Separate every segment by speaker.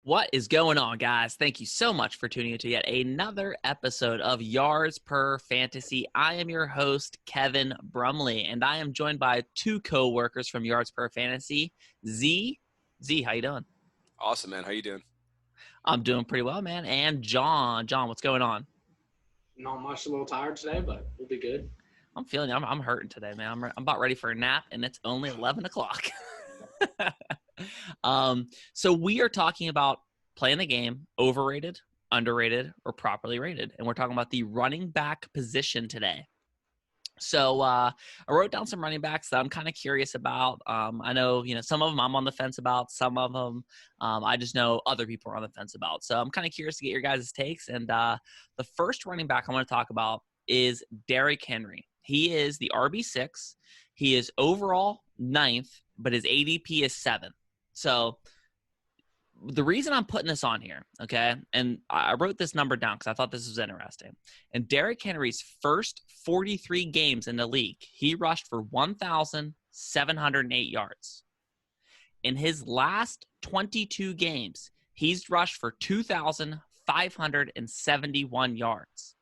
Speaker 1: What is going on, guys? Thank you so much for tuning into yet another episode of Yards Per Fantasy. I am your host, Kevin Brumley, and I am joined by two co-workers from Yards Per Fantasy, Z. Z, how you doing?
Speaker 2: Awesome, man. How you doing?
Speaker 1: I'm doing pretty well, man. And John. John, what's going on?
Speaker 3: Not much. A little tired today, but we'll be good.
Speaker 1: I'm feeling I'm hurting today, man. I'm about ready for a nap, and it's only 11 o'clock. So we are talking about playing the game, overrated, underrated, or properly rated. And we're talking about the running back position today. So I wrote down some running backs that I'm kind of curious about. I know, some of them I'm on the fence about. Some of them I just know other people are on the fence about. So I'm kind of curious to get your guys' takes. And the first running back I want to talk about is Derrick Henry. He is the RB6. He is overall 9th, but his ADP is 7th. So the reason I'm putting this on here, okay, and I wrote this number down because I thought this was interesting. In Derrick Henry's first 43 games in the league, he rushed for 1,708 yards. In his last 22 games, he's rushed for 2,571 yards.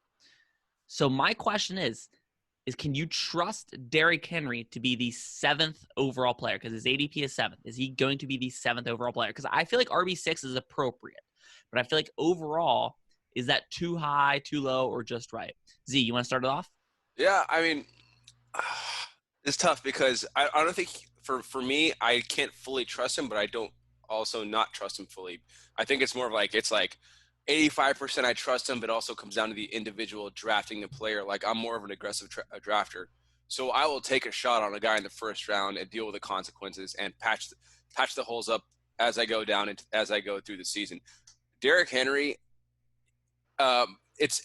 Speaker 1: So my question is can you trust Derrick Henry to be the 7th overall player? Because his ADP is 7th. Is he going to be the 7th overall player? Because I feel like RB6 is appropriate. But I feel like overall, is that too high, too low, or just right? Z, you want to start it off?
Speaker 2: Yeah, I mean, it's tough because I don't think for me, I can't fully trust him, but I don't also not trust him fully. I think it's more of like, it's like 85% I trust him, but also comes down to the individual drafting the player. Like, I'm more of an aggressive drafter. So I will take a shot on a guy in the first round and deal with the consequences and patch the holes up as I go down and as I go through the season. Derrick Henry, it's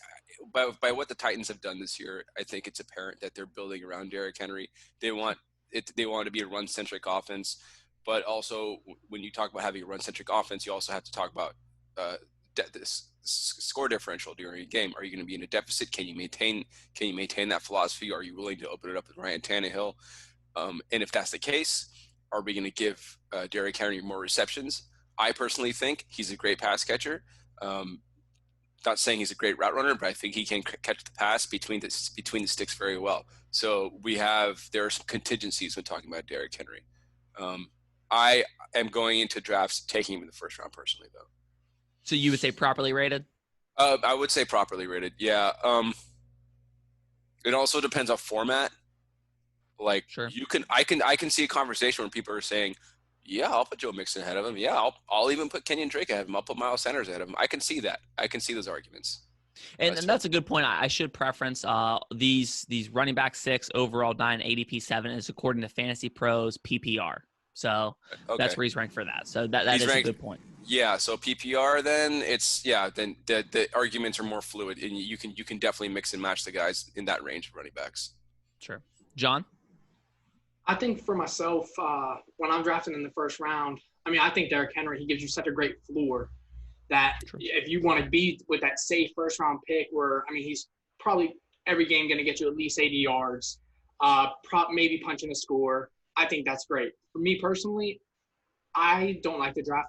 Speaker 2: by what the Titans have done this year, I think it's apparent that they're building around Derrick Henry. They want to be a run-centric offense, but also when you talk about having a run-centric offense, you also have to talk about this score differential during a game. Are you going to be in a deficit? Can you maintain that philosophy? Are you willing to open it up with Ryan Tannehill? And if that's the case, are we going to give Derrick Henry more receptions? I personally think he's a great pass catcher. Not saying he's a great route runner, but I think he can catch the pass between the sticks very well. So there are some contingencies when talking about Derrick Henry. I am going into drafts taking him in the first round personally, though.
Speaker 1: So you would say properly rated?
Speaker 2: I would say properly rated. Yeah. It also depends on format. Like,
Speaker 1: sure.
Speaker 2: I can see a conversation where people are saying, yeah, I'll put Joe Mixon ahead of him. Yeah, I'll even put Kenyon Drake ahead of him. I'll put Miles Sanders ahead of him. I can see that. I can see those arguments.
Speaker 1: And that's a good point. I should preference these running back 6, overall 9, ADP 7 is according to Fantasy Pros PPR. So That's where he's ranked for that. So that is a good point.
Speaker 2: Yeah. So PPR, then then the arguments are more fluid, and you can definitely mix and match the guys in that range of running backs.
Speaker 1: Sure. John?
Speaker 3: I think for myself, when I'm drafting in the first round, I think Derrick Henry, he gives you such a great floor that if you want to be with that safe first round pick where, he's probably every game going to get you at least 80 yards, maybe punching a score. I think that's great. For me personally, I don't like to draft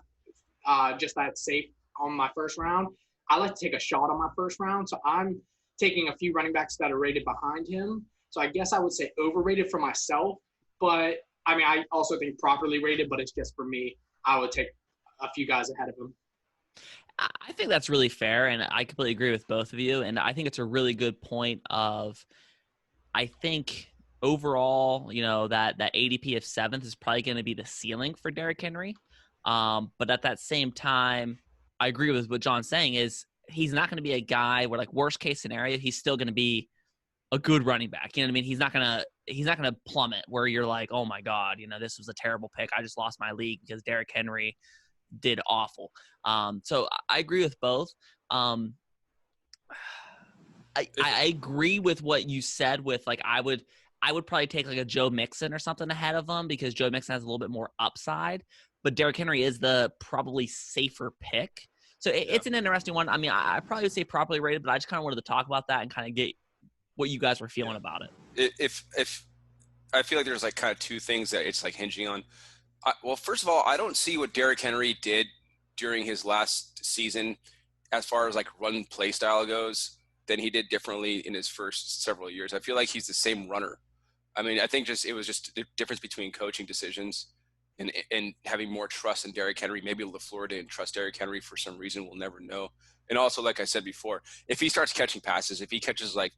Speaker 3: just that safe on my first round. I like to take a shot on my first round. So I'm taking a few running backs that are rated behind him. So I guess I would say overrated for myself. But, I also think properly rated, but it's just for me. I would take a few guys ahead of him.
Speaker 1: I think that's really fair, and I completely agree with both of you. And I think it's a really good point of, I think – overall, that ADP of 7th is probably going to be the ceiling for Derrick Henry. But at that same time, I agree with what John's saying is he's not going to be a guy where, like, worst case scenario, he's still going to be a good running back. You know what I mean? He's not going to plummet where you're like, oh my God, this was a terrible pick. I just lost my league because Derrick Henry did awful. So I agree with both. I agree with what you said with, like, I would probably take like a Joe Mixon or something ahead of him because Joe Mixon has a little bit more upside, but Derrick Henry is the probably safer pick. So it's an interesting one. I probably would say properly rated, but I just kind of wanted to talk about that and kind of get what you guys were feeling about it.
Speaker 2: If I feel like there's like kind of two things that it's like hinging on. Well, first of all, I don't see what Derrick Henry did during his last season, as far as like run play style goes, than he did differently in his first several years. I feel like he's the same runner. I mean, I think it was just the difference between coaching decisions and having more trust in Derrick Henry. Maybe LaFleur didn't trust Derrick Henry for some reason. We'll never know. And also, like I said before, if he starts catching passes, if he catches like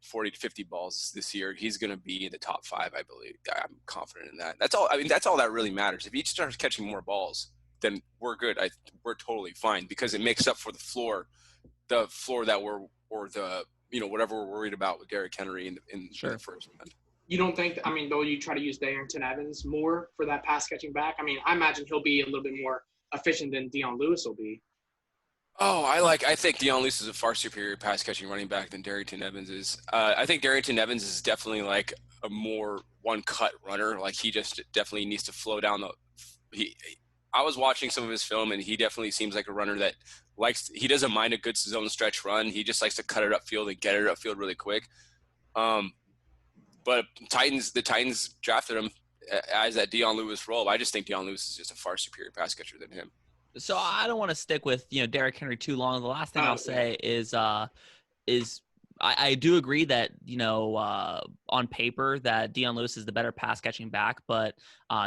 Speaker 2: 40 to 50 balls this year, he's going to be in the top 5, I believe. I'm confident in that. That's all. I mean, that's all that really matters. If he starts catching more balls, then we're good. We're totally fine because it makes up for the floor that whatever we're worried about with Derrick Henry in the first round.
Speaker 3: You don't think, I mean, though you try to use Darrington Evans more for that pass catching back? I mean, I imagine he'll be a little bit more efficient than Dion Lewis will be.
Speaker 2: Oh, I think Dion Lewis is a far superior pass catching running back than Darrington Evans is. I think Darrington Evans is definitely like a more one cut runner. Like he just definitely needs to flow down I was watching some of his film and he definitely seems like a runner that he doesn't mind a good zone stretch run. He just likes to cut it upfield and get it upfield really quick. But the Titans drafted him as that Dion Lewis role. I just think Dion Lewis is just a far superior pass catcher than him.
Speaker 1: So I don't want to stick with, Derrick Henry too long. The last thing I'll say is I do agree that, on paper that Dion Lewis is the better pass catching back, but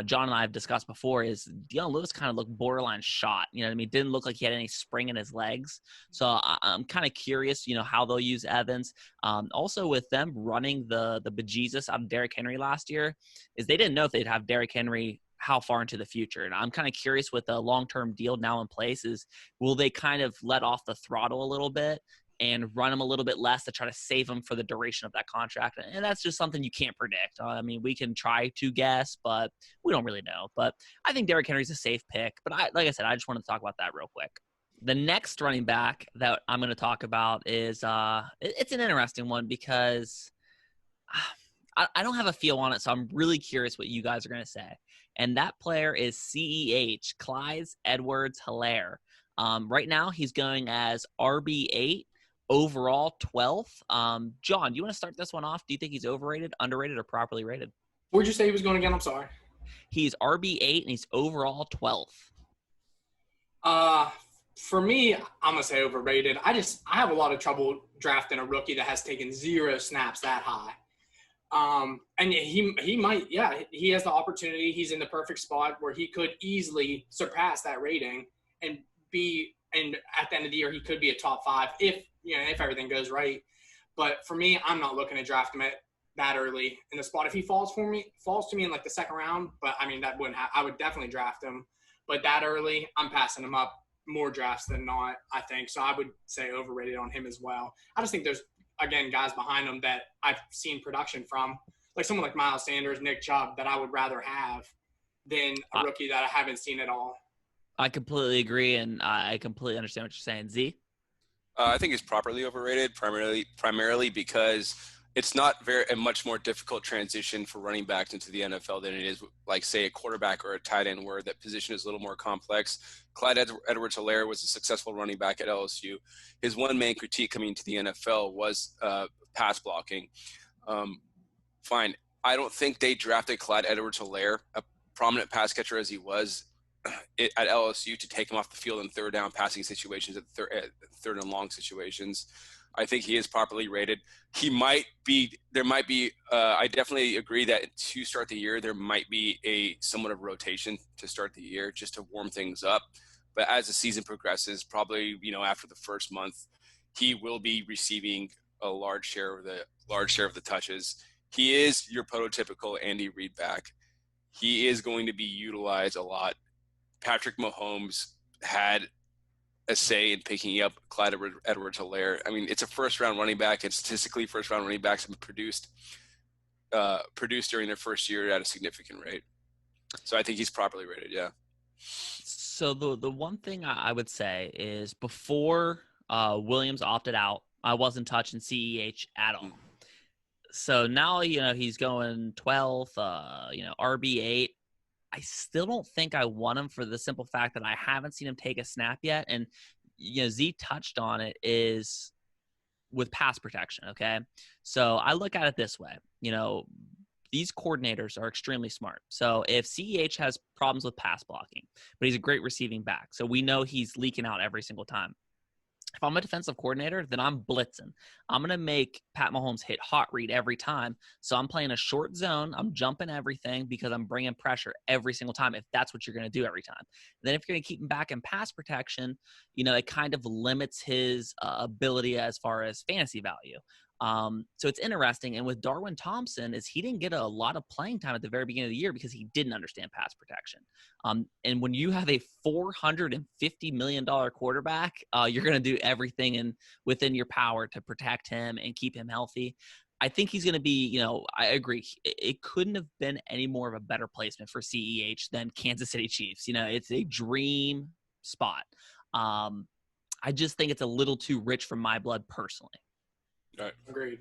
Speaker 1: John and I have discussed before is Dion Lewis kind of looked borderline shot. You know what I mean? Didn't look like he had any spring in his legs. So I'm kind of curious, how they'll use Evans. Also with them running the bejesus out of Derrick Henry last year is they didn't know if they'd have Derrick Henry how far into the future. And I'm kind of curious with the long-term deal now in place is will they kind of let off the throttle a little bit and run him a little bit less to try to save him for the duration of that contract. And that's just something you can't predict. I mean, we can try to guess, but we don't really know. But I think Derrick Henry's a safe pick. But like I said, I just wanted to talk about that real quick. The next running back that I'm going to talk about is it's an interesting one because I don't have a feel on it, so I'm really curious what you guys are going to say. And that player is CEH, Clyde Edwards-Helaire. Right now, he's going as RB8, overall 12th. John, do you want to start this one off? Do you think he's overrated, underrated, or properly rated?
Speaker 3: Where'd you say he was going again? I'm sorry.
Speaker 1: He's RB8, and he's overall 12th.
Speaker 3: For me, I'm going to say overrated. I have a lot of trouble drafting a rookie that has taken 0 snaps that high. And he might, he has the opportunity. He's in the perfect spot where he could easily surpass that rating and at the end of the year, he could be a top 5 if everything goes right. But for me, I'm not looking to draft him that early in the spot. If he falls to me in like the second round, but I mean, that wouldn't happen. I would definitely draft him, but that early, I'm passing him up more drafts than not, I think. So I would say overrated on him as well. I just think there's, again, guys behind him that I've seen production from, like someone like Miles Sanders, Nick Chubb, that I would rather have than a rookie that I haven't seen at all.
Speaker 1: I completely agree, and I completely understand what you're saying. Z?
Speaker 2: I think it's properly overrated, primarily because it's not a much more difficult transition for running backs into the NFL than it is, like, say, a quarterback or a tight end where that position is a little more complex. Clyde Edwards-Helaire was a successful running back at LSU. His one main critique coming into the NFL was pass blocking. Fine. I don't think they drafted Clyde Edwards-Helaire, a prominent pass catcher as he was, at LSU, to take him off the field in third down passing situations, at third and long situations. I think he is properly rated. I definitely agree that to start the year, there might be a somewhat of rotation to start the year just to warm things up. But as the season progresses, probably, after the first month, he will be receiving a large share of the touches. He is your prototypical Andy Reid back. He is going to be utilized a lot. Patrick Mahomes had a say in picking up Clyde Edwards-Helaire. I mean, it's a first-round running back, and statistically, first-round running backs have been produced during their first year at a significant rate. So I think he's properly rated, yeah.
Speaker 1: So the one thing I would say is before Williams opted out, I wasn't touching CEH at all. So now, he's going 12th, RB8. I still don't think I want him for the simple fact that I haven't seen him take a snap yet. And, Z touched on it, is with pass protection, okay? So I look at it this way. these coordinators are extremely smart. So if CEH has problems with pass blocking, but he's a great receiving back, so we know he's leaking out every single time. If I'm a defensive coordinator, then I'm blitzing. I'm going to make Pat Mahomes hit hot read every time. So I'm playing a short zone. I'm jumping everything because I'm bringing pressure every single time if that's what you're going to do every time. And then if you're going to keep him back in pass protection, it kind of limits his ability as far as fantasy value. So it's interesting. And with Darwin Thompson is he didn't get a lot of playing time at the very beginning of the year because he didn't understand pass protection. And when you have a $450 million quarterback, you're going to do everything within your power to protect him and keep him healthy. I think he's going to be, I agree. It couldn't have been any more of a better placement for CEH than Kansas City Chiefs. It's a dream spot. I just think it's a little too rich for my blood personally.
Speaker 2: Right.
Speaker 3: Agreed.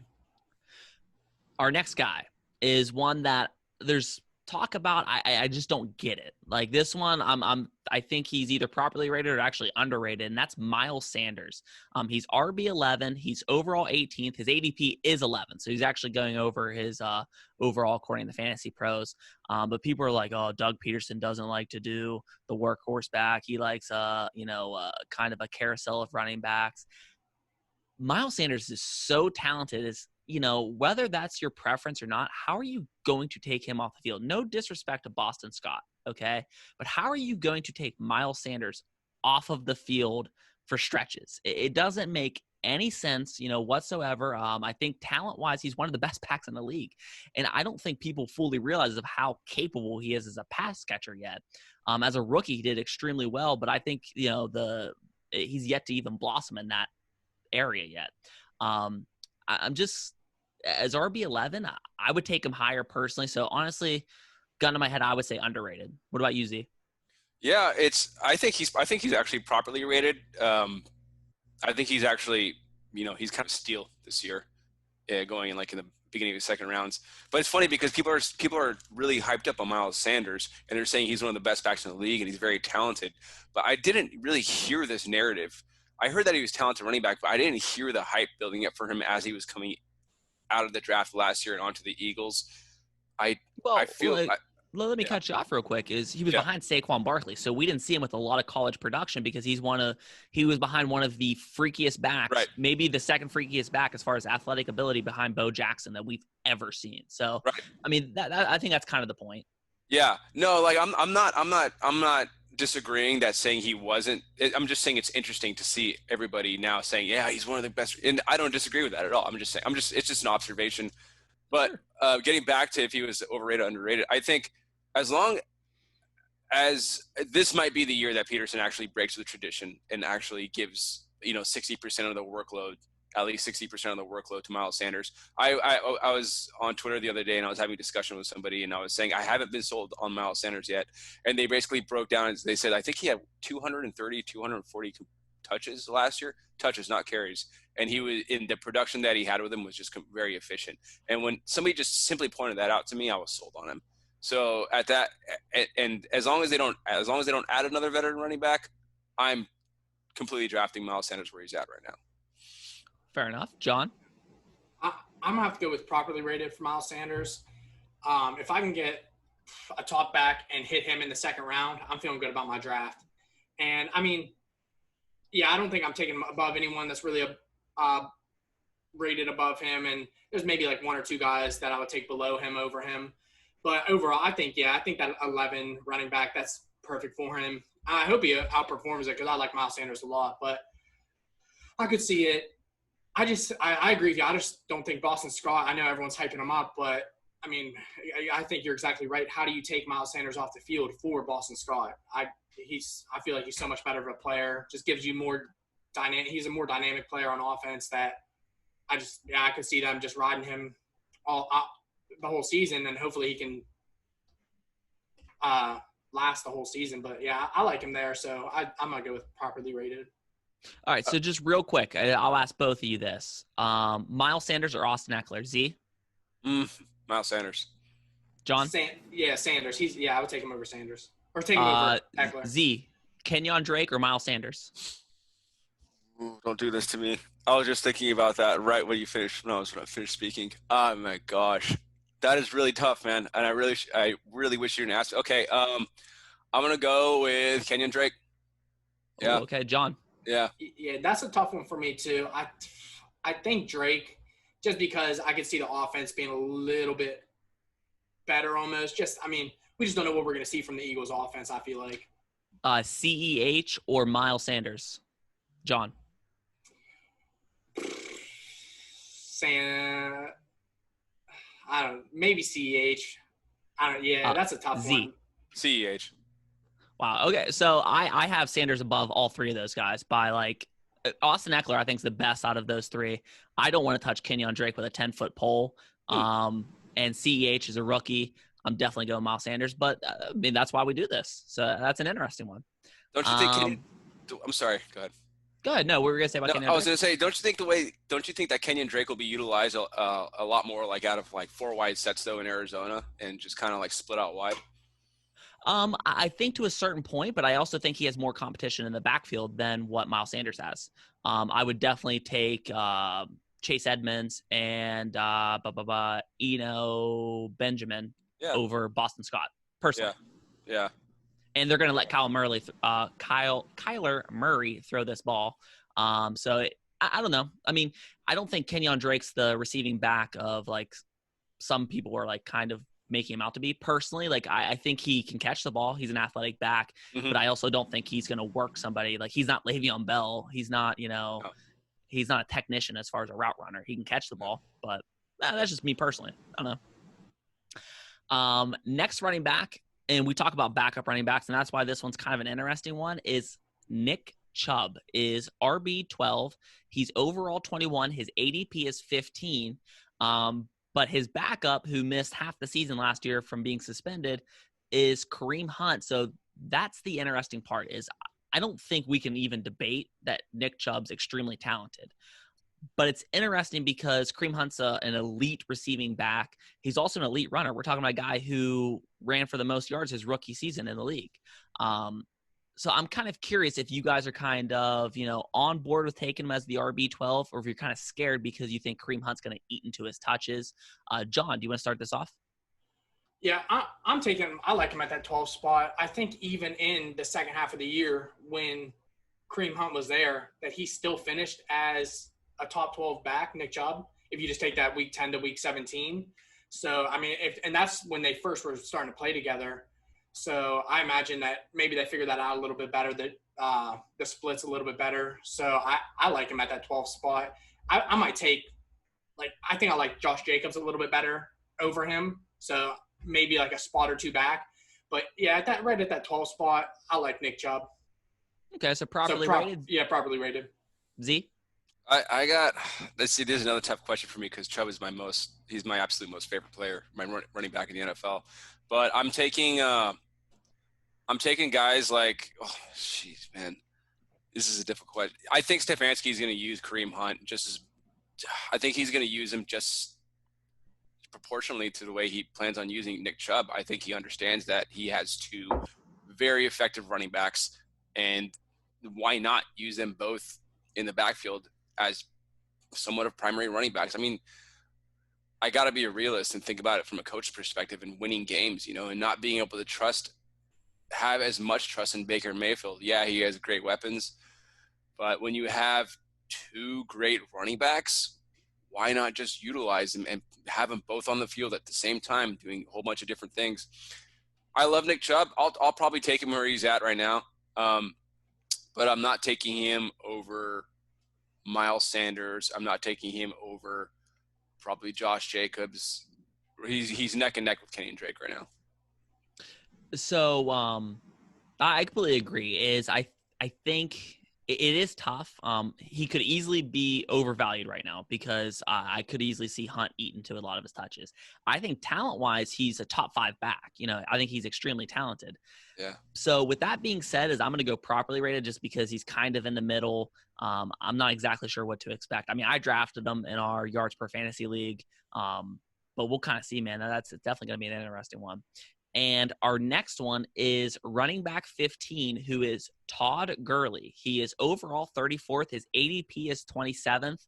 Speaker 1: Our next guy is one that there's talk about. I just don't get it. Like this one, I think he's either properly rated or actually underrated, and that's Miles Sanders. He's RB11. He's overall 18th. His ADP is 11, so he's actually going over his overall according to Fantasy Pros. But people are like, oh, Doug Peterson doesn't like to do the workhorse back. He likes kind of a carousel of running backs. Miles Sanders is so talented. Whether that's your preference or not, how are you going to take him off the field? No disrespect to Boston Scott, okay? But how are you going to take Miles Sanders off of the field for stretches? It doesn't make any sense, whatsoever. I think talent-wise, he's one of the best backs in the league. And I don't think people fully realize of how capable he is as a pass catcher yet. As a rookie, he did extremely well, but I think, he's yet to even blossom in that area yet. I'm just, as RB11, I would take him higher personally. So honestly, gun to my head, I would say underrated. What about you, Z?
Speaker 2: Yeah, I think he's actually properly rated. I think he's actually, he's kind of steal this year, going in the beginning of the second rounds. But it's funny because people are really hyped up on Miles Sanders, and they're saying he's one of the best backs in the league and he's very talented. But I didn't really hear this narrative. I heard that he was talented running back, but I didn't hear the hype building up for him as he was coming out of the draft last year and onto the Eagles. Let me
Speaker 1: cut you off real quick. He was behind Saquon Barkley, so we didn't see him with a lot of college production because he was behind one of the freakiest backs,
Speaker 2: right.
Speaker 1: Maybe the second freakiest back as far as athletic ability behind Bo Jackson that we've ever seen. So,
Speaker 2: right.
Speaker 1: I mean, I think that's kind of the point.
Speaker 2: Yeah, no, I'm not disagreeing that saying he wasn't. I'm just saying it's interesting to see everybody now saying, yeah, he's one of the best. And I don't disagree with that at all. I'm just saying, it's just an observation. But getting back to if he was overrated or underrated, I think as long as this might be the year that Peterson actually breaks the tradition and actually gives, 60% of the workload, at least 60% of the workload to Miles Sanders. I was on Twitter the other day and I was having a discussion with somebody and I was saying I haven't been sold on Miles Sanders yet. And they basically broke down and they said, I think he had 230, 240 touches last year, touches, not carries. And he was in the production that he had with him was just very efficient. And when somebody just simply pointed that out to me, I was sold on him. So at that, and as long as they don't add another veteran running back, I'm completely drafting Miles Sanders where he's at right now.
Speaker 1: Fair enough. John?
Speaker 3: I'm going to have to go with properly rated for Miles Sanders. If I can get a talk back and hit him in the second round, I'm feeling good about my draft. And, I mean, yeah, I don't think I'm taking him above anyone that's really rated above him. And there's maybe like one or two guys that I would take below him over him. But overall, I think that 11 running back, that's perfect for him. I hope he outperforms it because I like Miles Sanders a lot. But I could see it. I agree with you. I just don't think Boston Scott – I know everyone's hyping him up, but, I mean, I think you're exactly right. How do you take Miles Sanders off the field for Boston Scott? I feel like he's so much better of a player. Just gives you more dynamic – he's a more dynamic player on offense that I could see them just riding him the whole season, and hopefully he can last the whole season. But, yeah, I like him there, so I'm going to go with properly rated.
Speaker 1: All right, so just real quick, I'll ask both of you this. Miles Sanders or Austin Eckler? Z?
Speaker 2: Miles Sanders.
Speaker 1: John?
Speaker 3: Sanders. I would take him over Sanders. Or take him over Eckler.
Speaker 1: Z, Kenyon Drake or Miles Sanders?
Speaker 2: Ooh, don't do this to me. I was just thinking about that right when I finished speaking. Oh, my gosh. That is really tough, man. And I really wish you didn't ask. Okay, I'm gonna go with Kenyon Drake. Yeah.
Speaker 1: Ooh, okay, John.
Speaker 2: Yeah.
Speaker 3: Yeah, that's a tough one for me too. I think Drake, just because I could see the offense being a little bit better almost. We just don't know what we're going to see from the Eagles offense, I feel like.
Speaker 1: CEH or Miles Sanders? John.
Speaker 3: Maybe CEH. That's a tough one.
Speaker 2: CEH.
Speaker 1: Wow. Okay. So I have Sanders above all three of those guys by like Austin Eckler, I think is the best out of those three. I don't want to touch Kenyon Drake with a 10-foot pole. And CEH is a rookie. I'm definitely going Miles Sanders, but that's why we do this. So that's an interesting one.
Speaker 2: Don't you think I'm sorry. Go ahead.
Speaker 1: Go ahead. No, what were we going to say about Kenyon Drake?
Speaker 2: I was going to say, don't you think that Kenyon Drake will be utilized a lot more like out of like 4 wide sets though in Arizona and just kind of like split out wide?
Speaker 1: I think to a certain point, but I also think he has more competition in the backfield than what Miles Sanders has. I would definitely take Chase Edmonds and Eno Benjamin over Boston Scott, personally.
Speaker 2: Yeah.
Speaker 1: And they're going to let Kyler Murray throw this ball. I don't know. I mean, I don't think Kenyon Drake's the receiving back of like some people were like kind of making him out to be. Personally, like I think he can catch the ball. He's an athletic back, but I also don't think he's going to work somebody. Like he's not Le'Veon Bell. He's not, he's not a technician as far as a route runner. He can catch the ball, but that's just me personally. I don't know. Next running back, and we talk about backup running backs, and that's why this one's kind of an interesting one, is Nick Chubb is RB12. He's overall 21. His ADP is 15. But his backup, who missed half the season last year from being suspended, is Kareem Hunt. So that's the interesting part is I don't think we can even debate that Nick Chubb's extremely talented. But it's interesting because Kareem Hunt's an elite receiving back. He's also an elite runner. We're talking about a guy who ran for the most yards his rookie season in the league. So I'm kind of curious if you guys are kind of, on board with taking him as the RB12 or if you're kind of scared because you think Kareem Hunt's going to eat into his touches. John, do you want to start this off?
Speaker 3: Yeah, I'm taking him. I like him at that 12 spot. I think even in the second half of the year when Kareem Hunt was there, that he still finished as a top 12 back, Nick Chubb, if you just take that week 10 to week 17. So, and that's when they first were starting to play together. So I imagine that maybe they figured that out a little bit better, that the split's a little bit better. So I like him at that 12 spot. I might take, I think I like Josh Jacobs a little bit better over him. So maybe like a spot or two back. But yeah, right at that 12 spot, I like Nick Chubb.
Speaker 1: Okay, so properly rated?
Speaker 3: Yeah, properly rated.
Speaker 1: Z?
Speaker 2: Let's see, this is another tough question for me because Chubb is he's my absolute most favorite player, my running back in the NFL. But I'm taking guys like, man, this is a difficult question. I think Stefanski is going to use Kareem Hunt I think he's going to use him just proportionally to the way he plans on using Nick Chubb. I think he understands that he has two very effective running backs, and why not use them both in the backfield as somewhat of primary running backs? I mean, I got to be a realist and think about it from a coach's perspective and winning games, and not being able to have as much trust in Baker Mayfield. Yeah, he has great weapons, but when you have two great running backs, why not just utilize them and have them both on the field at the same time doing a whole bunch of different things? I love Nick Chubb. I'll probably take him where he's at right now, but I'm not taking him over Miles Sanders. I'm not taking him over probably Josh Jacobs. He's neck and neck with Kenyon Drake right now.
Speaker 1: So I completely agree. I think it is tough. He could easily be overvalued right now because I could easily see Hunt eat into a lot of his touches. I think talent-wise, he's a top 5 back. I think he's extremely talented.
Speaker 2: Yeah.
Speaker 1: So with that being said, I'm going to go properly rated just because he's kind of in the middle. I'm not exactly sure what to expect. I drafted him in our yards per fantasy league, but we'll kind of see, man. That's definitely going to be an interesting one. And our next one is running back 15, who is Todd Gurley. He is overall 34th. His ADP is 27th.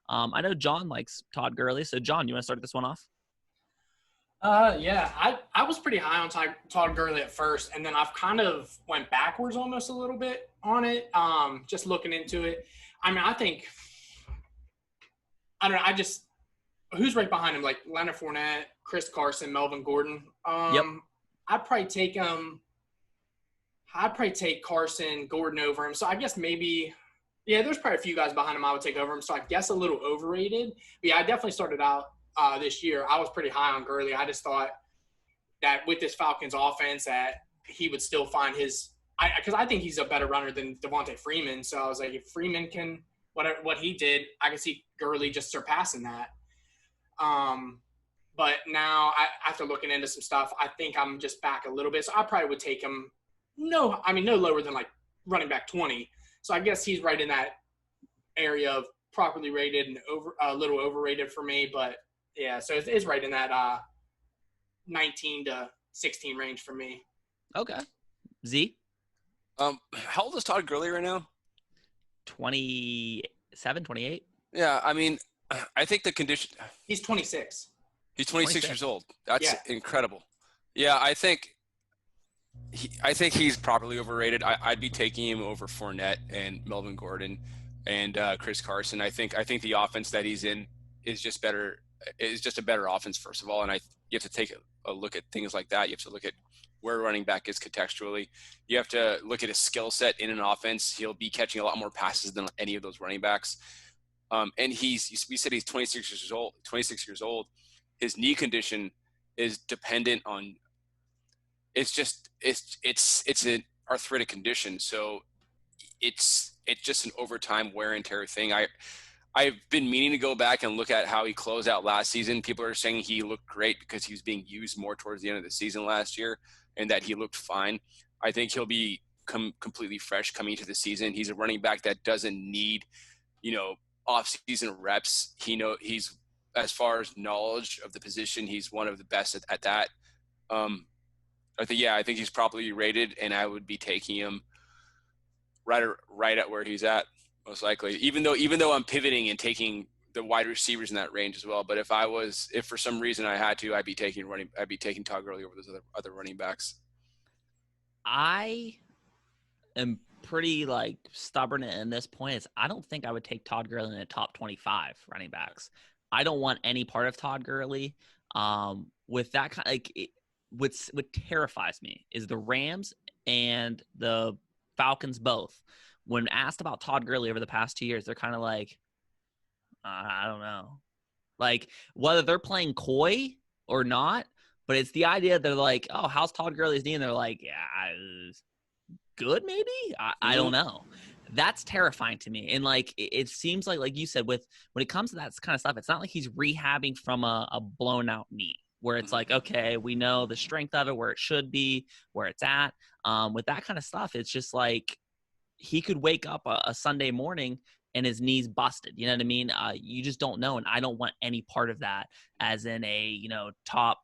Speaker 1: I know John likes Todd Gurley. So, John, you want to start this one off?
Speaker 3: Yeah, I was pretty high on Todd Gurley at first, and then I've kind of went backwards almost a little bit on it. Just looking into it. I mean, I don't know. Who's right behind him? Like Leonard Fournette, Chris Carson, Melvin Gordon.
Speaker 1: Yep.
Speaker 3: I'd probably take Carson, Gordon over him. So I guess maybe, yeah, there's probably a few guys behind him I would take over him. So I guess a little overrated. But yeah, I definitely started out this year. I was pretty high on Gurley. I just thought that with this Falcons offense that he would still find because I think he's a better runner than Devontae Freeman. So I was like, if Freeman can what he did, I can see Gurley just surpassing that. But now after looking into some stuff, I think I'm just back a little bit. So I probably would take him no lower than like running back 20. So I guess he's right in that area of properly rated and a little overrated for me. But yeah, so it's right in that 19 to 16 range for me.
Speaker 1: Okay. Z?
Speaker 2: How old is Todd Gurley right now?
Speaker 1: 27, 28?
Speaker 2: Yeah, I mean, I think the condition.
Speaker 3: He's 26.
Speaker 2: He's 26 years old. That's incredible. Yeah, I think he's properly overrated. I'd be taking him over Fournette and Melvin Gordon and Chris Carson. I think the offense that he's in is just better. Is just a better offense, first of all, and you have to take a look at things like that. You have to look at where running back is contextually. You have to look at his skill set in an offense. He'll be catching a lot more passes than any of those running backs. And we said he's 26 years old. 26 years old. His knee condition is dependent on. It's an arthritic condition, so it's just an overtime wear and tear thing. I've been meaning to go back and look at how he closed out last season. People are saying he looked great because he was being used more towards the end of the season last year, and that he looked fine. I think he'll be completely fresh coming into the season. He's a running back that doesn't need, off-season reps. He's, as far as knowledge of the position, he's one of the best at that. I think he's properly rated, and I would be taking him right at where he's at, most likely. Even though I'm pivoting and taking the wide receivers in that range as well. But if for some reason I had to, I'd be taking Todd Gurley over those other running backs.
Speaker 1: I am pretty stubborn in this point. Is I don't think I would take Todd Gurley in the top 25 running backs. I don't want any part of Todd Gurley. With that kind what terrifies me is the Rams and the Falcons both. When asked about Todd Gurley over the past 2 years, they're kind of like, I don't know. Whether they're playing coy or not, but it's the idea they're like, oh, how's Todd Gurley's knee? And they're like, yeah, good maybe? I don't know. That's terrifying to me. And it seems like you said, when it comes to that kind of stuff, it's not like he's rehabbing from a blown out knee where it's like, okay, we know the strength of it, where it should be, where it's at. With that kind of stuff, it's just like he could wake up a Sunday morning and his knee's busted. You know what I mean? You just don't know. And I don't want any part of that as in a, top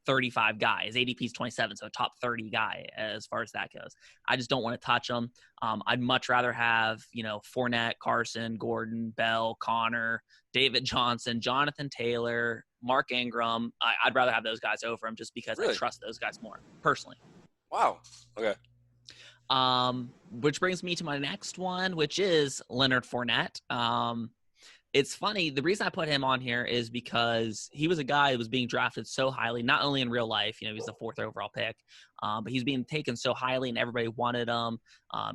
Speaker 1: 35 guy. His ADP is 27, so a top 30 guy as far as that goes. I just don't want to touch him. I'd much rather have, Fournette, Carson, Gordon, Bell, Connor, David Johnson, Jonathan Taylor, Mark Ingram. I'd rather have those guys over him just because I trust those guys more personally.
Speaker 2: Wow. Okay.
Speaker 1: Which brings me to my next one, which is Leonard Fournette. It's funny. The reason I put him on here is because he was a guy who was being drafted so highly, not only in real life, he's the 4th overall pick, but he's being taken so highly and everybody wanted him.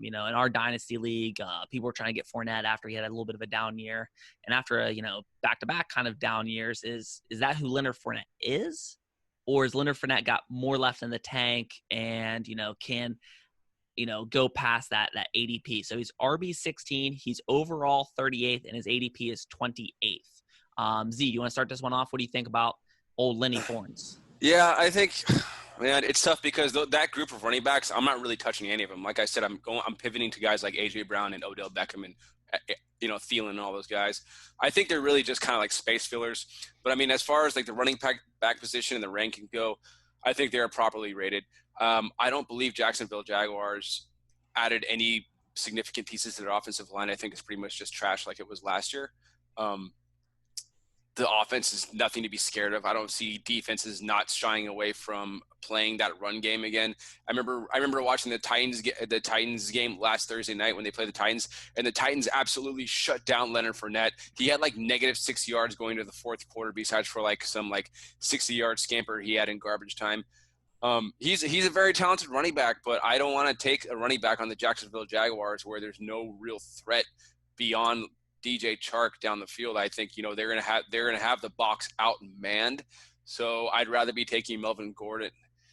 Speaker 1: In our dynasty league, people were trying to get Fournette after he had a little bit of a down year. And after a, back-to-back kind of down years, is that who Leonard Fournette is? Or is Leonard Fournette got more left in the tank and, can go past that ADP. So he's RB 16. He's overall 38th, and his ADP is 28th. Z, you want to start this one off? What do you think about old Lenny Fornes?
Speaker 2: Yeah, I think, man, it's tough because that group of running backs, I'm not really touching any of them. Like I said, I'm pivoting to guys like AJ Brown and Odell Beckham and Thielen and all those guys. I think they're really just kind of like space fillers. But I mean, as far as the running back position and the ranking go, I think they're properly rated. I don't believe Jacksonville Jaguars added any significant pieces to their offensive line. I think it's pretty much just trash like it was last year. the offense is nothing to be scared of. I don't see defenses not shying away from playing that run game again. I remember watching the Titans game last Thursday night when they played the Titans, and the Titans absolutely shut down Leonard Fournette. He had like -6 yards going to the fourth quarter, besides for like some like 60-yard scamper he had in garbage time. He's a very talented running back, but I don't want to take a running back on the Jacksonville Jaguars where there's no real threat beyond DJ Chark down the field. I think, they're gonna have the box out and manned. So I'd rather be taking Melvin Gordon.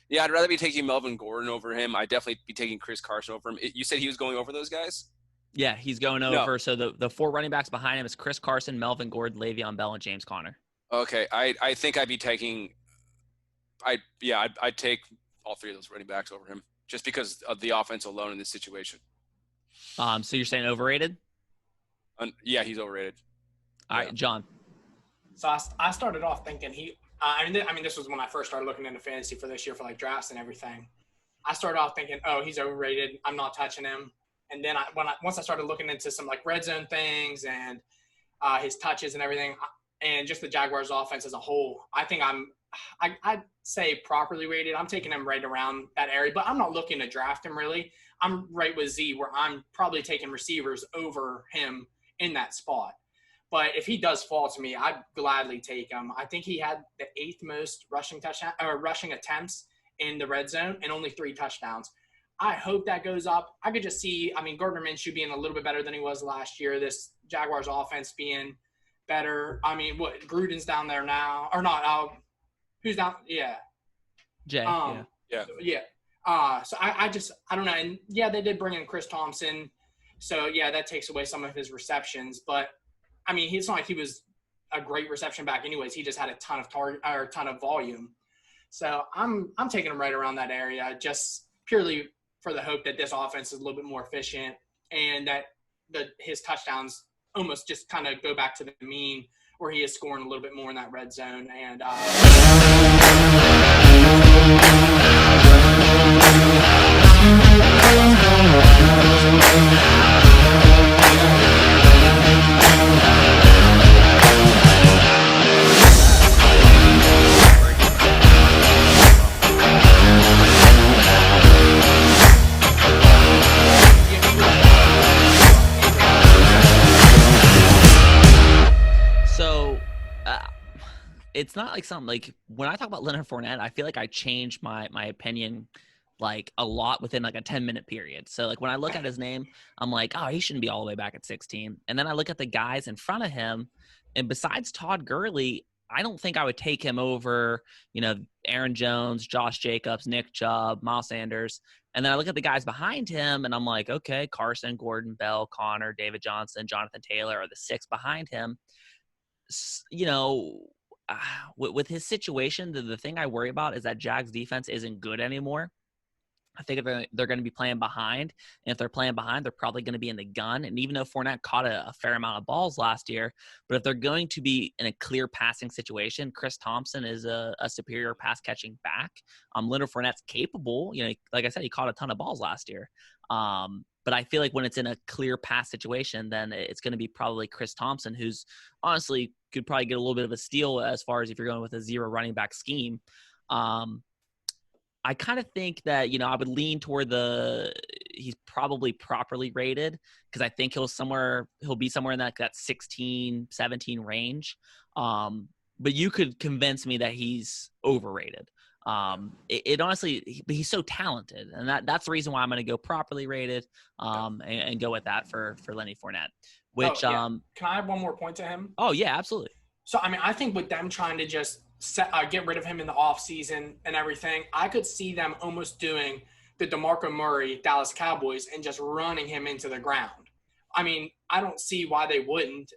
Speaker 2: Yeah, I'd rather be taking Melvin Gordon over him. I'd definitely be taking Chris Carson over him. You said he was going over those guys?
Speaker 1: Yeah, he's going over. No. So the 4 running backs behind him is Chris Carson, Melvin Gordon, Le'Veon Bell, and James Conner.
Speaker 2: Okay, I think I'd be taking. I'd take all 3 of those running backs over him just because of the offense alone in this situation.
Speaker 1: So you're saying overrated?
Speaker 2: Yeah, he's overrated.
Speaker 1: All right, John.
Speaker 3: So I started off thinking this was when I first started looking into fantasy for this year for like drafts and everything. I started off thinking, oh, he's overrated. I'm not touching him. And then once I started looking into some like red zone things and his touches and everything, and just the Jaguars offense as a whole, I think I'd say properly rated. I'm taking him right around that area, but I'm not looking to draft him really. I'm right with Z where I'm probably taking receivers over him in that spot. But if he does fall to me, I'd gladly take him. I think he had the 8th most rushing attempts in the red zone and only 3 touchdowns. I hope that goes up. I could just see, Gardner Minshew being a little bit better than he was last year. This Jaguars offense being better. Gruden's down there now or not? Who's down? Yeah.
Speaker 1: Jay.
Speaker 3: Yeah. So I don't know. And yeah, they did bring in Chris Thompson. So yeah, that takes away some of his receptions, but it's not like he was a great reception back anyways. He just had a ton of volume. So I'm taking him right around that area just purely for the hope that this offense is a little bit more efficient and that his touchdowns almost just kind of go back to the mean where he is scoring a little bit more in that red zone. And
Speaker 1: it's not like something like when I talk about Leonard Fournette, I feel like I change my opinion like a lot within like a 10-minute period. So like when I look at his name, I'm like, oh, he shouldn't be all the way back at 16. And then I look at the guys in front of him, and besides Todd Gurley, I don't think I would take him over, Aaron Jones, Josh Jacobs, Nick Chubb, Miles Sanders. And then I look at the guys behind him, and I'm like, okay, Carson, Gordon, Bell, Connor, David Johnson, Jonathan Taylor are the 6 behind him. With his situation, the thing I worry about is that Jags defense isn't good anymore. I think they're going to be playing behind. And if they're playing behind, they're probably going to be in the gun. And even though Fournette caught a fair amount of balls last year, but if they're going to be in a clear passing situation, Chris Thompson is a superior pass catching back. Leonard Fournette's capable. Like I said, he caught a ton of balls last year. But I feel like when it's in a clear pass situation, then it's going to be probably Chris Thompson, who's honestly could probably get a little bit of a steal as far as if you're going with a 0 running back scheme. I kind of think that, I would lean toward he's probably properly rated because I think he'll be somewhere in that 16, 17 range. But you could convince me that he's overrated. It honestly, but he's so talented, and that's the reason why I'm going to go properly rated, and go with that for Lenny Fournette. Which,
Speaker 3: can I have one more point to him?
Speaker 1: Oh yeah, absolutely.
Speaker 3: So I think with them trying to just get rid of him in the offseason and everything, I could see them almost doing the DeMarco Murray Dallas Cowboys and just running him into the ground. I don't see why they wouldn't.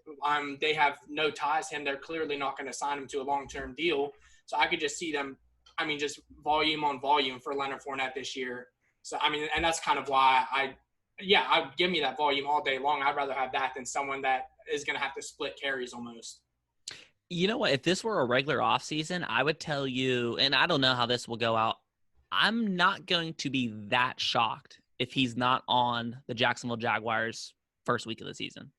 Speaker 3: They have no ties to him. They're clearly not going to sign him to a long-term deal. So I could just see them, just volume on volume for Leonard Fournette this year. So, and that's kind of why I'd give me that volume all day long. I'd rather have that than someone that is going to have to split carries almost.
Speaker 1: You know what? If this were a regular offseason, I would tell you, and I don't know how this will go out, I'm not going to be that shocked if he's not on the Jacksonville Jaguars first week of the season.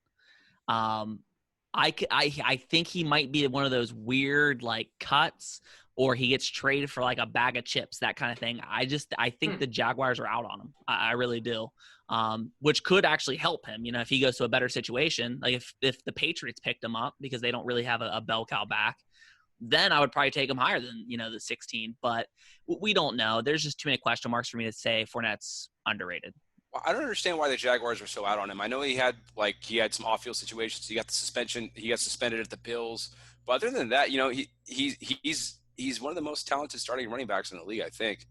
Speaker 1: I think he might be one of those weird like cuts, or he gets traded for like a bag of chips, that kind of thing. I think the Jaguars are out on him. I really do. Which could actually help him, if he goes to a better situation. Like if the Patriots picked him up because they don't really have a bell cow back, then I would probably take him higher than, the 16. But we don't know. There's just too many question marks for me to say Fournette's underrated.
Speaker 2: I don't understand why the Jaguars were so out on him. I know he had some off-field situations. He got the suspension. He got suspended at the Bills. But other than that, he's one of the most talented starting running backs in the league, I think.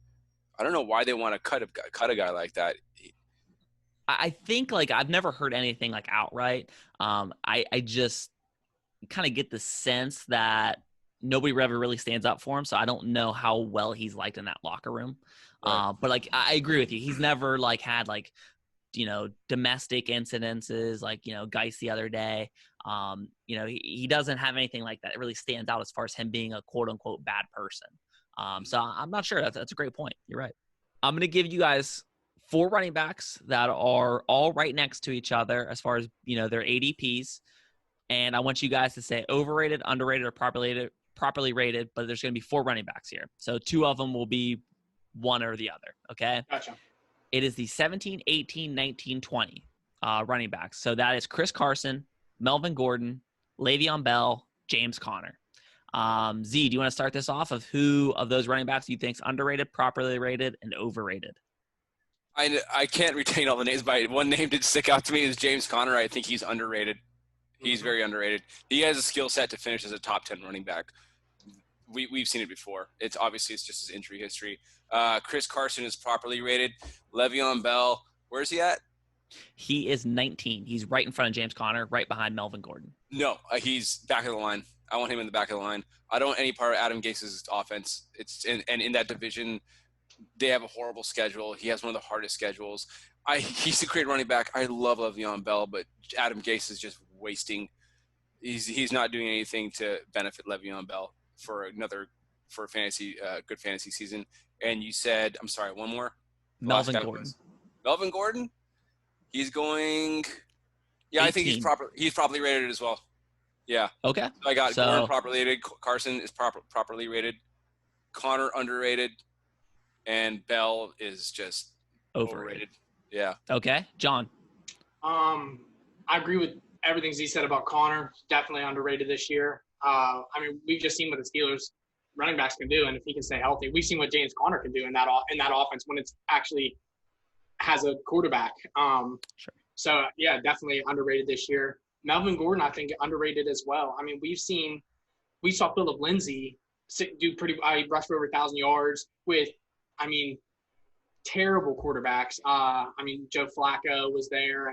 Speaker 2: I don't know why they want to cut a guy like that.
Speaker 1: I think I've never heard anything like outright. I just kind of get the sense that nobody ever really stands up for him. So I don't know how well he's liked in that locker room. Right. But I agree with you. He's never had domestic incidences Geis the other day. He doesn't have anything like that. It really stands out as far as him being a quote unquote bad person. So I'm not sure. That's a great point. You're right. I'm going to give you guys 4 running backs that are all right next to each other as far as, their ADPs. And I want you guys to say overrated, underrated, or properly rated, but there's going to be 4 running backs here. So 2 of them will be one or the other. Okay.
Speaker 3: Gotcha.
Speaker 1: It is the 17, 18, 19, 20 running backs. So that is Chris Carson, Melvin Gordon, Le'Veon Bell, James Conner. Z, do you want to start this off of who of those running backs you think is underrated, properly rated, and overrated?
Speaker 2: I can't retain all the names, but one name did stick out to me is James Conner. I think he's underrated. He's very underrated. He has a skill set to finish as a top 10 running back. We've seen it before. It's just his injury history. Chris Carson is properly rated. Le'Veon Bell, where's he at?
Speaker 1: He is 19. He's right in front of James Conner, right behind Melvin Gordon.
Speaker 2: No, he's back of the line. I want him in the back of the line. I don't want any part of Adam Gase's offense. And in that division, they have a horrible schedule. He has one of the hardest schedules. He's a great running back. I love Le'Veon Bell, but Adam Gase is just wasting. He's not doing anything to benefit Le'Veon Bell for a fantasy good fantasy season. And you said, I'm sorry, one more.
Speaker 1: Melvin Gordon.
Speaker 2: Melvin Gordon. He's going. Yeah, 18. I think he's properly rated as well. Yeah.
Speaker 1: Okay.
Speaker 2: So I got Gordon properly rated. Carson is properly rated. Conner underrated, and Bell is just overrated. Yeah.
Speaker 1: Okay, John.
Speaker 3: I agree with everything Z said about Conner. Definitely underrated this year. We've just seen what the Steelers running backs can do, and if he can stay healthy, we've seen what James Conner can do in that offense when it's actually has a quarterback.
Speaker 1: Sure.
Speaker 3: So yeah, definitely underrated this year. Melvin Gordon, I think, underrated as well. We saw Philip Lindsay do he rushed for over 1,000 yards with, terrible quarterbacks. Joe Flacco was there.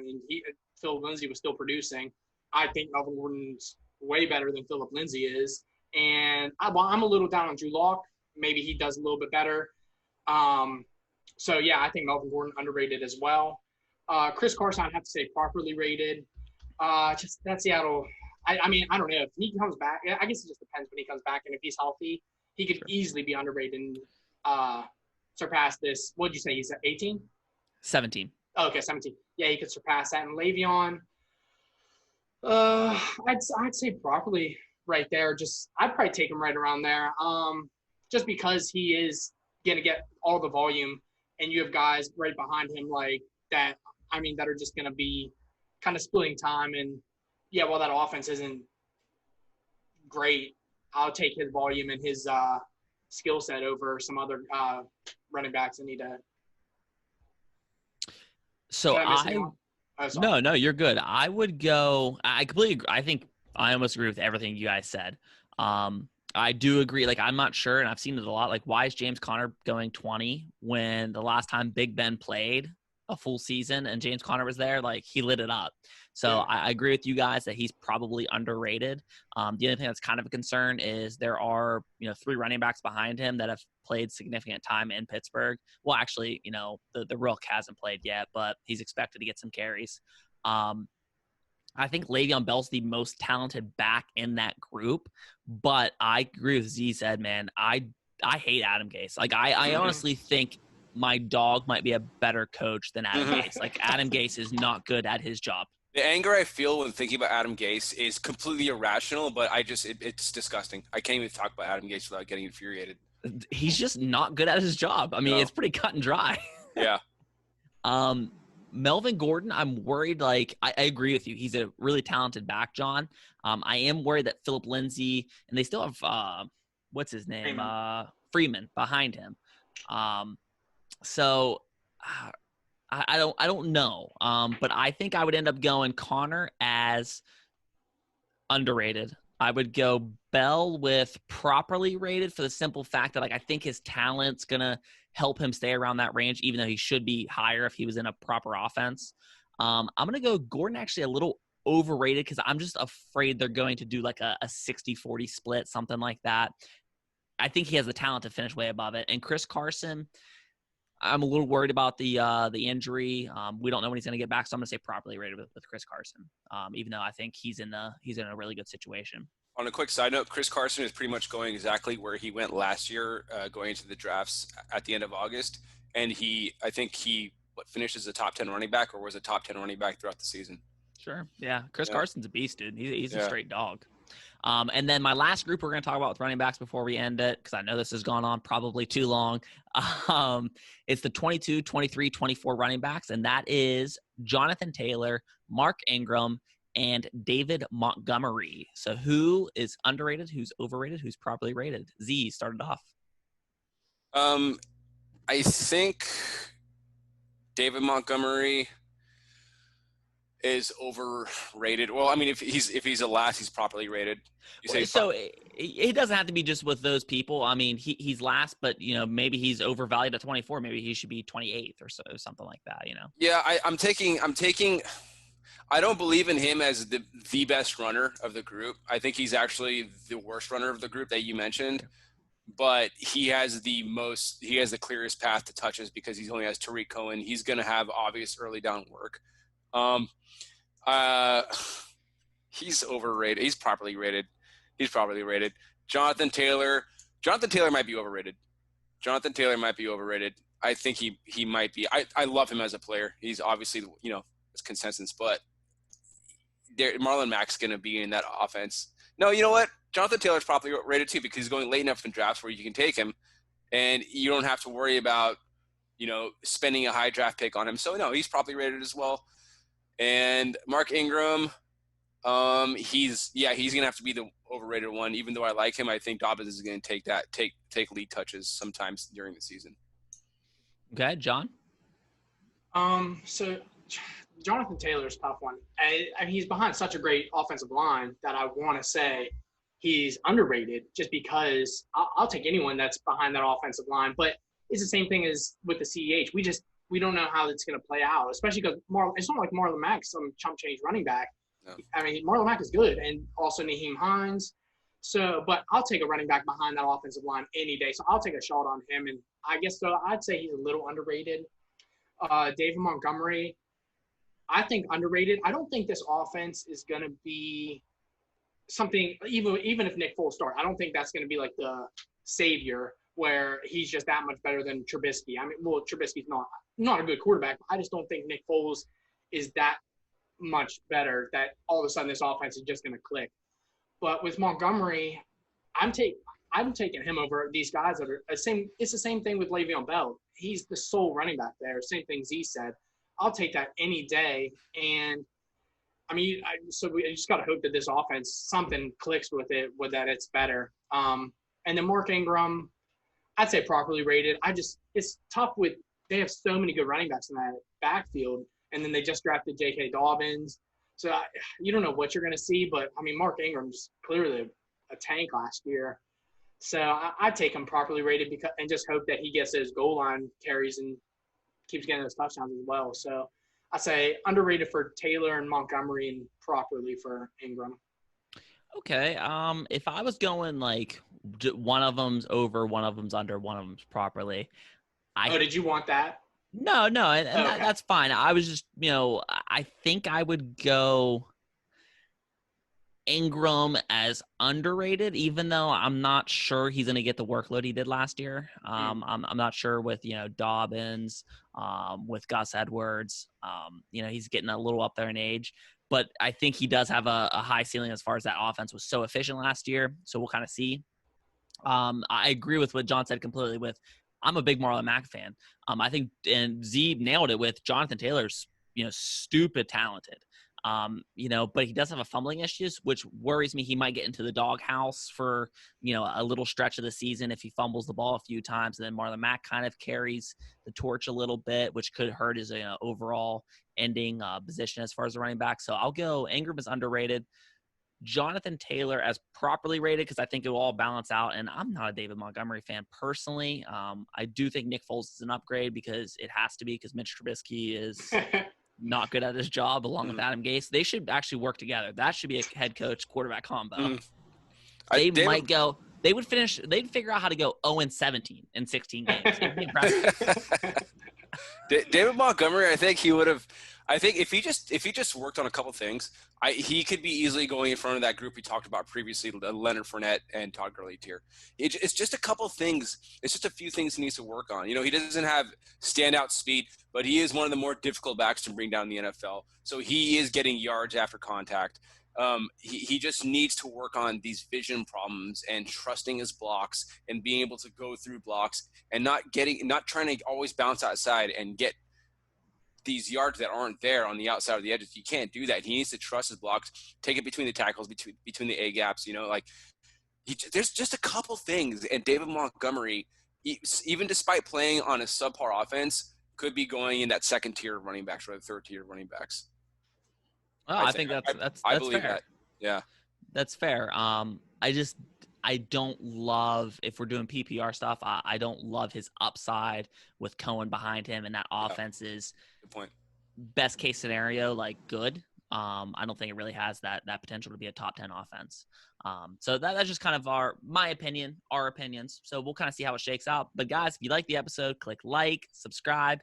Speaker 3: Philip Lindsay was still producing. I think Melvin Gordon's way better than Philip Lindsay is. And I'm a little down on Drew Lock. Maybe he does a little bit better. So, yeah, I think Melvin Gordon underrated as well. Chris Carson, I'd have to say properly rated. Just that Seattle – I don't know. If he comes back – I guess it just depends when he comes back. And if he's healthy, he could easily be underrated and surpass this. What did you say? He's 18?
Speaker 1: 17.
Speaker 3: Oh, okay, 17. Yeah, he could surpass that. And Le'Veon, I'd say properly right there. I'd probably take him right around there. Just because he is going to get all the volume, and you have guys right behind him like that. That are just going to be kind of splitting time. And yeah, while that offense isn't great, I'll take his volume and his skill set over some other running backs that need to.
Speaker 1: So no, you're good. I would go. I completely agree. I think I almost agree with everything you guys said. I do agree. I'm not sure, and I've seen it a lot. Why is James Conner going 20 when the last time Big Ben played a full season and James Conner was there? He lit it up. So yeah. I agree with you guys that he's probably underrated. The only thing that's kind of a concern is there are, 3 running backs behind him that have played significant time in Pittsburgh. Well, actually, the Rook hasn't played yet, but he's expected to get some carries. I think Le'Veon Bell's the most talented back in that group, but I agree with Z said, man, I hate Adam Gase. I honestly think my dog might be a better coach than Adam Gase. Adam Gase is not good at his job.
Speaker 2: The anger I feel when thinking about Adam Gase is completely irrational, but it's disgusting. I can't even talk about Adam Gase without getting infuriated.
Speaker 1: He's just not good at his job. I mean, it's pretty cut and dry.
Speaker 2: Yeah.
Speaker 1: Melvin Gordon, I'm worried. Like, I agree with you. He's a really talented back, John. I am worried that Phillip Lindsay, and they still have, what's his name? Freeman behind him. So I don't know. But I think I would end up going Connor as underrated. I would go Bell with properly rated for the simple fact that, like, I think his talent's going to help him stay around that range, even though he should be higher if he was in a proper offense. I'm going to go Gordon actually a little overrated because I'm just afraid they're going to do like a 60-40 split, something like that. I think he has the talent to finish way above it. And Chris Carson, I'm a little worried about the injury. We don't know when he's going to get back, so I'm going to say properly rated with Chris Carson, even though I think he's in a really good situation.
Speaker 2: On a quick side note, Chris Carson is pretty much going exactly where he went last year, going into the drafts at the end of August. And I think he finished as a top 10 running back, or was a top 10 running back throughout the season.
Speaker 1: Sure. Yeah. Chris Carson's a beast, dude. He's a straight dog. And then my last group we're going to talk about with running backs before we end it, because I know this has gone on probably too long. It's the 22, 23, 24 running backs, and that is Jonathan Taylor, Mark Ingram, and David Montgomery. So who is underrated, who's overrated, who's properly rated? Z started off.
Speaker 2: I think David Montgomery is overrated. Well, I mean, if he's a last, he's properly rated.
Speaker 1: So it doesn't have to be just with those people. I mean, he's last, but maybe he's overvalued at 24. Maybe he should be 28th or so, something like that.
Speaker 2: Yeah, I'm taking. I don't believe in him as the best runner of the group. I think he's actually the worst runner of the group that you mentioned. But he has the clearest path to touches because he only has Tariq Cohen. He's going to have obvious early down work. He's overrated. He's properly rated. Jonathan Taylor might be overrated. I think he might be. I love him as a player. He's obviously, it's consensus, but Marlon Mack's going to be in that offense. No, you know what? Jonathan Taylor's probably rated too because he's going late enough in drafts where you can take him and you don't have to worry about, spending a high draft pick on him. So, no, he's probably rated as well. And Mark Ingram, he's going to have to be the overrated one. Even though I like him, I think Dobbins is going to take lead touches sometimes during the season.
Speaker 1: Okay, John?
Speaker 3: So Jonathan Taylor's a tough one. I mean, he's behind such a great offensive line that I want to say he's underrated just because I'll take anyone that's behind that offensive line. But it's the same thing as with the CEH. We don't know how it's going to play out, especially because it's not like Marlon Mack's some chump change running back. No. I mean, Marlon Mack is good, and also Nyheim Hines. So, but I'll take a running back behind that offensive line any day. So I'll take a shot on him, and I guess so. I'd say he's a little underrated. David Montgomery, I think underrated. I don't think this offense is going to be something, even if Nick Foles starts, I don't think that's going to be like the savior where he's just that much better than Trubisky. I mean, well, Trubisky's not a good quarterback. But I just don't think Nick Foles is that much better that all of a sudden this offense is just going to click. But with Montgomery, I'm taking him over these guys that are the same. It's the same thing with Le'Veon Bell. He's the sole running back there. Same thing Z said. I'll take that any day. And I mean, we just got to hope that this offense, something clicks with it, with that it's better. And then Mark Ingram, I'd say properly rated. It's tough they have so many good running backs in that backfield. And then they just drafted J.K. Dobbins. So you don't know what you're going to see, but I mean, Mark Ingram's clearly a tank last year. So I'd take him properly rated and just hope that he gets his goal line carries and keeps getting those touchdowns as well. So I say underrated for Taylor and Montgomery and properly for Ingram.
Speaker 1: Okay. If I was going like one of them's over, one of them's under, one of them's properly.
Speaker 3: Did you want that?
Speaker 1: No, and okay. That's fine. I was just, I think I would go Ingram as underrated, even though I'm not sure he's going to get the workload he did last year. I'm not sure with, Dobbins, with Gus Edwards. He's getting a little up there in age. But I think he does have a high ceiling as far as that offense was so efficient last year. So we'll kind of see. I agree with what John said completely with, I'm a big Marlon Mack fan. I think, and Z nailed it with Jonathan Taylor's, stupid talented. But he does have a fumbling issues, which worries me. He might get into the doghouse for, a little stretch of the season if he fumbles the ball a few times. And then Marlon Mack kind of carries the torch a little bit, which could hurt his overall ending position as far as the running back. So I'll go Ingram is underrated. Jonathan Taylor as properly rated, because I think it will all balance out. And I'm not a David Montgomery fan personally. I do think Nick Foles is an upgrade because it has to be, because Mitch Trubisky is not good at his job along with Adam Gase. They should actually work together. That should be a head coach quarterback combo. They'd figure out how to go 0-17 in 16 games. It'd be impressive.
Speaker 2: David Montgomery, I think if he just worked on a couple things, he could be easily going in front of that group we talked about previously, Leonard Fournette and Todd Gurley tier. It's just a couple things. It's just a few things he needs to work on. He doesn't have standout speed, but he is one of the more difficult backs to bring down in the NFL. So he is getting yards after contact. He just needs to work on these vision problems and trusting his blocks and being able to go through blocks and not trying to always bounce outside and get these yards that aren't there on the outside of the edges. He can't do that. He needs to trust his blocks, take it between the tackles, between the A gaps. There's just a couple things. And David Montgomery, even despite playing on a subpar offense, could be going in that second tier of running backs or the third tier of running backs.
Speaker 1: Oh, I think that's
Speaker 2: believe
Speaker 1: fair.
Speaker 2: That. Yeah,
Speaker 1: that's fair. I don't love, if we're doing PPR stuff, I don't love his upside with Cohen behind him, and that offense is
Speaker 2: good point.
Speaker 1: Best case scenario, good. I don't think it really has that potential to be a top 10 offense. So that's just kind of our opinions. So we'll kind of see how it shakes out. But guys, if you like the episode, click like, subscribe,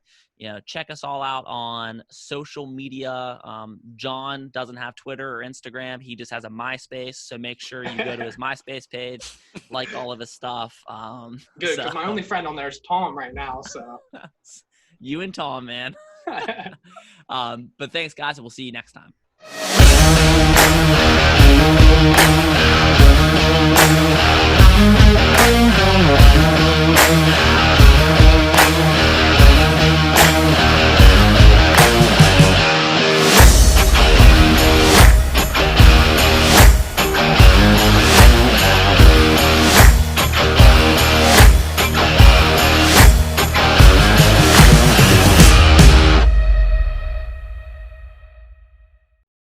Speaker 1: check us all out on social media. John doesn't have Twitter or Instagram. He just has a MySpace. So make sure you go to his MySpace page, like all of his stuff.
Speaker 3: Good, because my only friend on there is Tom right now. So
Speaker 1: you and Tom, man. But thanks, guys, and we'll see you next time.
Speaker 4: We'll be right back.